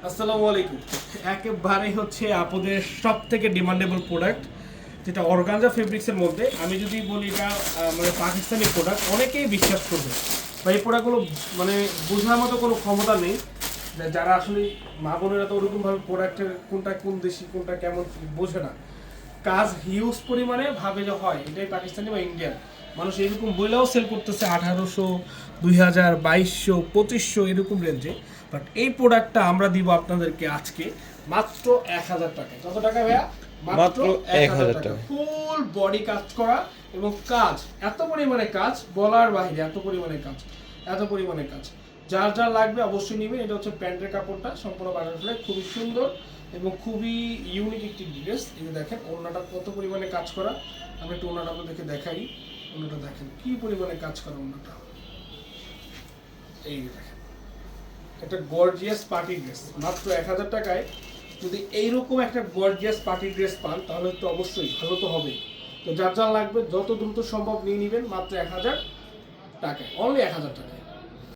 আসসালামু আলাইকুম। একেবারে হচ্ছে আপনাদের সব থেকে ডিমান্ডেবল প্রোডাক্ট, যেটা অর্গানজা ফেব্রিক্সের মধ্যে। আমি যদি বলি এটা মানে পাকিস্তানি প্রোডাক্ট, অনেকেই বিশ্বাস করবে বা এই প্রোডাক্টগুলো মানে বোঝার মতো কোনো ক্ষমতা নেই। যারা আসলে মা বোনেরা তো ওরকমভাবে প্রোডাক্টের কোনটা কোন দেশি কোনটা কেমন বোঝে না, কাজ হিউজ পরিমাণে ভাবে যে হয় এটাই পাকিস্তানি বা ইন্ডিয়ান। মানুষ এরকম বইলেও সেল করতেছে 1800, 2000, 2200, 2500 এরকম রেঞ্জে। বাট এই প্রোডাক্টটা আমরা দিব আপনাদেরকে আজকে মাত্র 1000 টাকায়। কত টাকা ভাইয়া? মাত্র 1000 টাকা। ফুল বডি কাজ করা এবং কাজ এত পরিমাণে কাজ বলার বাইরে, এত পরিমাণে কাজ, এত পরিমাণে কাজ। যার যার লাগবে অবশ্যই নেবেন। এটা হচ্ছে প্যান্টের কাপড়টা, সম্পূর্ণ বাটারফ্লাই, খুবই সুন্দর এবং খুবই ইউনিক একটি ড্রেস। এই যে দেখেন ওড়নাটা কত পরিমাণে কাজ করা। আমি একটু ওড়নাটা আপনাদেরকে দেখাই। ওড়নাটা দেখেন কি পরিমাণে কাজ করা ওড়নাটা। এই যে দেখেন, একটা গর্জিয়াস পার্টি ড্রেস মাত্র 1000 টাকায়। যদি এইরকম একটা গর্জিয়াস পার্টি ড্রেস পান তাহলে তো অবশ্যই ভালো তো হবেই। তো যার যার লাগবে যত দ্রুত সম্ভব নিয়ে নেবেন মাত্র 1000 টাকায়, অনলি 1000 টাকায়।